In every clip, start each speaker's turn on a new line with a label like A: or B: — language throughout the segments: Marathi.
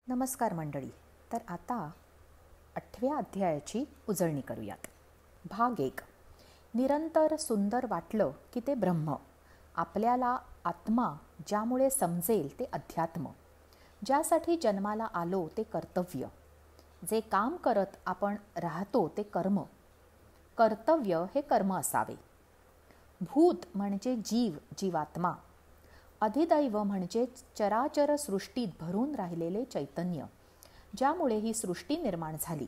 A: नमस्कार मंडळी. तर आता 8व्या अध्यायाची उजळणी करूयात. भाग 1. निरंतर सुंदर वाटलं की ते ब्रह्म. आपल्याला आत्मा ज्यामुळे समजेल ते अध्यात्म. ज्यासाठी जन्माला आलो ते कर्तव्य. जे काम करत आपण राहतो ते कर्म. कर्तव्य हे कर्म असावे. भूत म्हणजे जीव, जीवात्मा. अधिदैव म्हणजे चराचर सृष्टीत भरून राहिलेले चैतन्य, ज्यामुळे ही सृष्टी निर्माण झाली.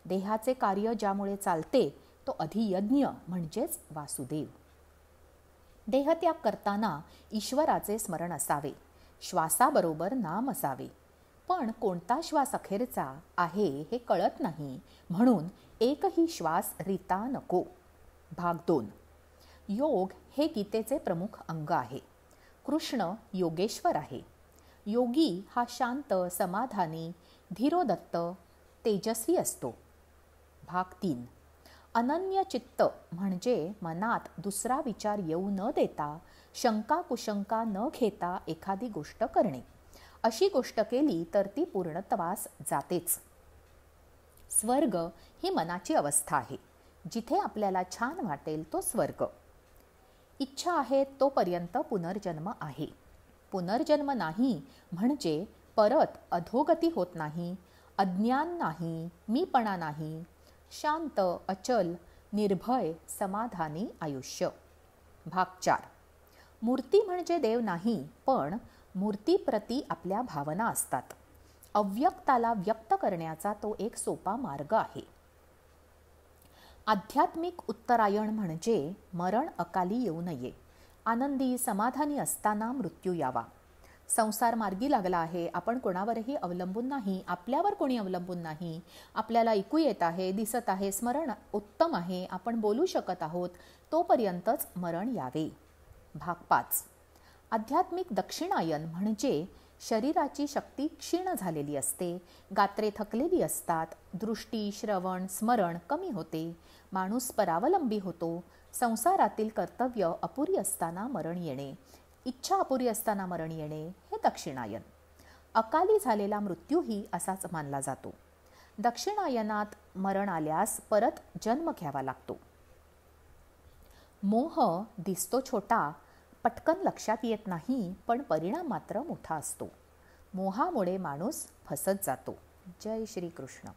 A: देहाचे कार्य ज्यामुळे चालते तो अधियज्ञ म्हणजेच वासुदेव. देहत्याग करताना ईश्वराचे स्मरण असावे. श्वासाबरोबर नाम असावे. पण कोणता श्वास अखेरचा आहे हे कळत नाही, म्हणून एकही श्वास रिता नको. भाग 2. योग हे गीतेचे प्रमुख अंग आहे. कृष्ण योगेश्वर आहे. योगी हा शांत, समाधानी, धीरोदत्त, तेजस्वी असतो. भाग 3. अनन्य चित्त म्हणजे मनात दुसरा विचार येऊ न देता, शंका कुशंका न घेता एखादी गोष्ट करणे. अशी गोष्ट केली तर ती पूर्णत्वास जातेच. स्वर्ग ही मनाची अवस्था आहे. जिथे आपल्याला छान वाटेल तो स्वर्ग. इच्छा आहे तोपर्यंत पुनर्जन्म आहे. पुनर्जन्म नाही म्हणजे परत अधोगती होत नाही, अज्ञान नाही, मीपणा नाही, शांत, अचल, निर्भय, समाधानी आयुष्य. भाग 4. मूर्ती म्हणजे देव नाही, पण मूर्तीप्रती आपल्या भावना असतात. अव्यक्ताला व्यक्त करण्याचा तो एक सोपा मार्ग आहे. आध्यात्मिक उत्तरायण म्हणजे मरण अकाली येऊ नये. आनंदी, समाधानी असताना मृत्यू यावा. संसार मार्गी लागला आहे. आपण कोणावरही अवलंबून नाही, आपल्यावर कोणी अवलंबून नाही. आपल्याला ऐकू येत आहे, दिसत आहे, स्मरण उत्तम आहे, आपण बोलू शकत आहोत, तोपर्यंतच मरण यावे. भाग 5. आध्यात्मिक दक्षिणायन म्हणजे शरीराची शक्ती क्षीण झालेली असते, गात्रे थकलेली असतात, दृष्टी, श्रवण, स्मरण कमी होते, माणूस परावलंबी होतो. संसारातील कर्तव्य अपुरी असताना मरण येणे, इच्छा अपुरी असताना मरण येणे हे दक्षिणायन. अकाली झालेला मृत्यूही असाच मानला जातो. दक्षिणायनात मरण आल्यास परत जन्म घ्यावा लागतो. मोह दिसतो छोटा, पटकन लक्षात येत नाही, पण परिणाम मात्र मोठा असतो. मोहामुळे माणूस फसत जातो. जय श्री कृष्ण.